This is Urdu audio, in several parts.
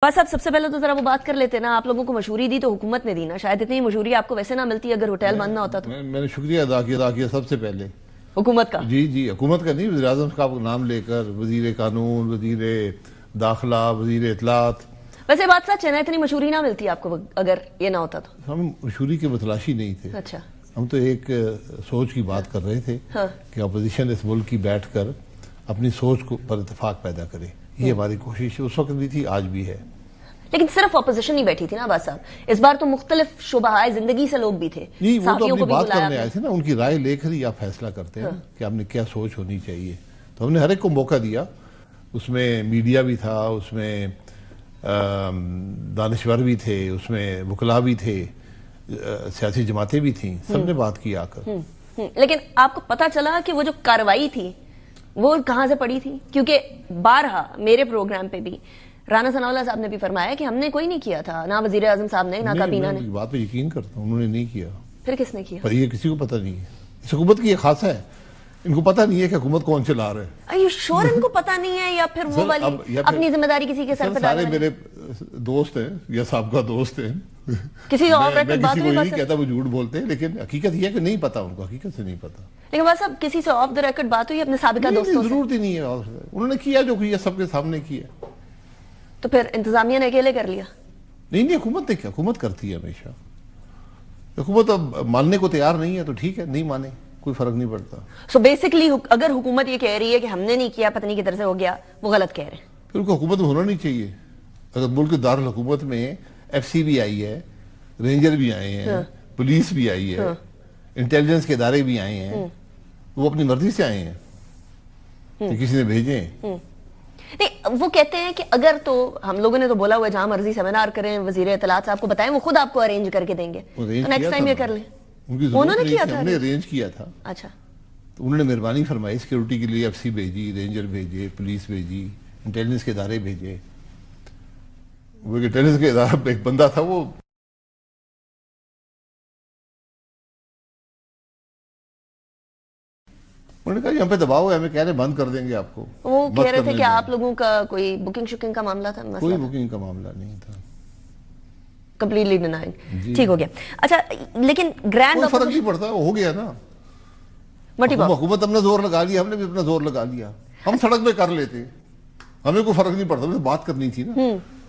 بس اب سب سے پہلے تو ذرا وہ بات کر لیتے نا، آپ لوگوں کو مشہوری دی تو حکومت نے دی نا، شاید اتنی مشہوری آپ کو ویسے نہ ملتی اگر ہوٹل بند نہ ہوتا تو۔ میں نے شکریہ ادا کیا سب سے پہلے حکومت کا۔ جی حکومت کا نہیں، وزیر اعظم کا نام لے کر، وزیر قانون، وزیر داخلہ، وزیر اطلاعات۔ ویسے بات سچ ہے نا، اتنی مشہوری نہ ملتی آپ کو اگر یہ نہ ہوتا تو۔ ہم مشہوری کے متلاشی نہیں تھے، اچھا، ہم تو ایک سوچ کی بات کر رہے تھے کہ اپوزیشن اس ملک کی بیٹھ کر اپنی سوچ پر اتفاق پیدا کرے، یہ ہماری کوشش اس وقت بھی تھی، آج بھی ہے۔ لیکن صرف اپوزیشن نہیں بیٹھی تھی نا عباس صاحب، اس بار تو مختلف شعبہ زندگی سے لوگ بھی تھے، نہیں وہ تو اپنی بات کرنے آئے تھے نا، ان کی رائے لے کر ہی آپ فیصلہ کرتے ہیں کہ آپ نے کیا سوچ ہونی چاہیے، تو ہم نے ہر ایک کو موقع دیا، اس میں میڈیا بھی تھا، اس میں دانشور بھی تھے، اس میں وکلاء بھی تھے، سیاسی جماعتیں بھی تھیں، سب نے بات کی آ کر۔ لیکن آپ کو پتا چلا کہ وہ جو کارروائی تھی وہ کہاں سے پڑی تھی؟ کیونکہ بارہا میرے پروگرام پہ بھی رانا ثناء اللہ صاحب نے بھی فرمایا کہ ہم نے کوئی نہیں کیا تھا، نہ وزیر اعظم صاحب نے، نہ کابینہ نے۔ میں بات پہ یقین کرتا ہوں، انہوں نے نہیں کیا۔ پھر کس نے کیا؟ پر یہ کسی کو پتہ نہیں ہے، اس حکومت کی یہ خاصہ ہے، ان کو پتہ نہیں ہے کہ حکومت کون چلا رہا ہے۔ یہ شور ان کو پتہ نہیں ہے یا پھر وہ والی اپنی ذمہ داری کسی کے سر پہ ڈالنا؟ سارے میرے دوست ہیں یا سابقہ دوست ہیں، کسی اور میں کسی کو نہیں کہتا وہ جھوٹ بولتے ہیں، لیکن حقیقت یہ ہے کہ نہیں پتہ ان کو، حقیقت سے نہیں پتہ۔ لیکن بس اب کسی سے آف دا ریکارڈ بات ہوئی اپنے سابقہ دوستوں سے؟ ضرورت ہی نہیں ہے، انہوں نے کیا جو کیا سب کے سامنے کیا۔ تو پھر انتظامیہ نے اکیلے کر لیا؟ نہیں حکومت نے کیا، حکومت کرتی ہے ہمیشہ، حکومت اب ماننے کو تیار نہیں ہے تو ٹھیک ہے، نہیں مانے کوئی فرق نہیں پڑتا۔ سو بیسکلی اگر حکومت یہ کہہ رہی ہے کہ ہم نے نہیں کیا، پتہ نہیں کدھر سے ہو گیا، وہ غلط کہہ رہے ہیں۔ پھر ان کو حکومت میں ہونا نہیں چاہیے۔ اگر ملک دارالحکومت میں ایف سی بھی آئی ہے، رینجر بھی آئے ہیں، پولیس بھی آئی ہے، انٹیلیجنس کے ادارے بھی آئے ہیں، وہ اپنی مرضی سے آئے ہیں کہ کسی نے بھیجے ہیں۔ نہیں وہ کہتے ہیں کہ اگر تو ہم لوگوں نے تو بولا ہوا ہے جہاں مرضی سیمینار کریں، وزیر اطلاعات صاحب کو بتائیں، وہ خود آپ کو ارینج کر کے دیں گے، تو نیکسٹ ٹائم یہ کر لیں۔ انہوں نے کیا تھا، ہم نے ارینج کیا تھا۔ اچھا، تو انہوں نے مہربانی فرمائی، سیکیورٹی کے لیے ایف سی بھیجی، رینجر بھیجے، پولیس بھیجی، انٹیلیجنس کے ادارے بھیجے۔ وہ انٹیلیجنس کے ادارہ ایک بندہ تھا، وہ انہوں نے کہا یہاں پہ دباؤ ہے، ہمیں کہہ رہے بند کر دیں گے آپ کو۔ وہ کہہ رہے تھے کہ آپ لوگوں کا کوئی بکنگ شکنگ کا معاملہ تھا؟ کوئی بکنگ کا معاملہ نہیں تھا، کمپلیٹلی ڈینائنگ۔ ٹھیک ہو گیا۔ اچھا لیکن گرینڈ فرق نہیں پڑتا، ہو گیا نا، حکومت ہم نے زور لگا لیا، ہم نے بھی اپنا زور لگا لیا، ہم سڑک پہ کر لیتے، ہمیں کوئی فرق نہیں پڑتا، ہمیں بات کرنی تھی نا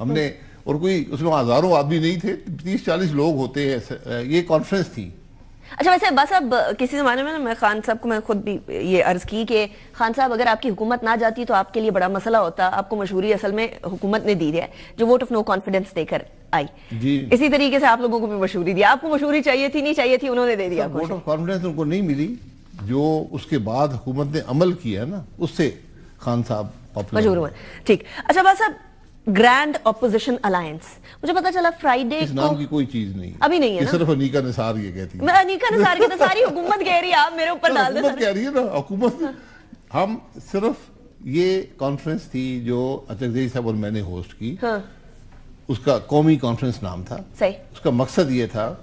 ہم نے، اور کوئی اس میں ہزاروں آدمی نہیں تھے، 30-40 لوگ ہوتے ہیں، یہ کانفرنس تھی۔ اچھا ویسے بس اب کسی زمانے میں میں خان صاحب کو میں خود بھی یہ عرض کی کہ خان صاحب اگر آپ کی حکومت نہ جاتی تو آپ کے لیے بڑا مسئلہ ہوتا، آپ کو مشہوری اصل میں حکومت نے دی ہے جو ووٹ آف نو کانفیڈنس دے کر آئی، اسی طریقے سے آپ لوگوں کو بھی مشہوری دی۔ آپ کو مشہوری چاہیے تھی نہیں چاہیے تھی، انہوں نے دے دیا۔ ووٹ آف کانفیڈنس ان کو نہیں ملی، جو اس کے بعد حکومت نے عمل کیا نا، اس سے خان صاحب مشہور ہوئے۔ ٹھیک، اچھا بس اب گرینڈ اپوزیشن الائنس، مجھے پتا چلا فرائیڈے اس نام کی کوئی چیز نہیں ابھی نہیں ہے، صرف انیکا نثار یہ کہتی ہے۔ میں انیکا نثار کی تو ساری حکومت کہہ رہی ہے، آپ میرے اوپر ڈال دیں۔ حکومت کہہ رہی ہے نا، حکومت۔ ہم صرف یہ کانفرنس تھی جو اچکزئی صاحب اور میں نے ہوسٹ کی، اس کا قومی کانفرنس نام تھا۔ اس کا مقصد یہ تھا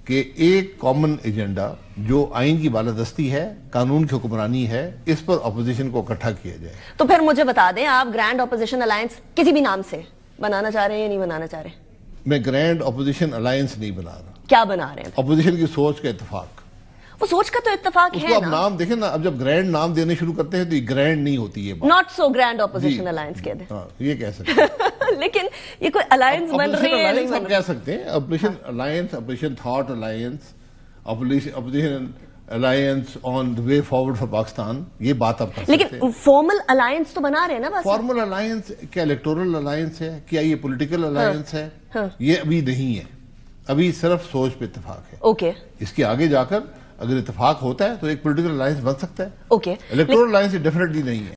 کہ ایک کامن ایجنڈا جو آئین کی بالادستی ہے، قانون کی حکمرانی ہے، اس پر اپوزیشن کو اکٹھا کیا جائے۔ تو پھر مجھے بتا دیں، آپ گرینڈ اپوزیشن الائنس کسی بھی نام سے بنانا چاہ رہے ہیں یا نہیں بنانا چاہ رہے ہیں؟ میں گرینڈ اپوزیشن الائنس نہیں بنا رہا۔ کیا بنا رہے ہیں؟ اپوزیشن کی سوچ کا اتفاق۔ وہ سوچ کا تو اتفاق ہے نا، اب نام دیکھیں نا، اب جب گرینڈ نام دینے شروع کرتے ہیں تو یہ گرینڈ نہیں ہوتی ہے، not so grand opposition alliance کہہ دیں، یہ کہہ سکتے ہیں۔ لیکن یہ کوئی الائنس بن رہی ہے، ہم کہہ سکتے ہیں opposition alliance, opposition thought alliance, opposition alliance on the way forward for Pakistan, یہ بات آپ کر سکتے ہیں۔ لیکن فارمل الائنس تو بنا رہے ہیں نا بس۔ فارمل الائنس کیا الیکٹورل الائنس ہے، کیا یہ پولیٹیکل الائنس ہے؟ یہ ابھی نہیں ہے، ابھی صرف سوچ پہ اتفاق ہے۔ اوکے، اس کے آگے جا کر اگر اتفاق ہوتا ہے تو ایک پولیٹیکل الائنس بن سکتا ہے۔ اوکے، الیکٹورل الائنس ڈیفینیٹلی نہیں ہے۔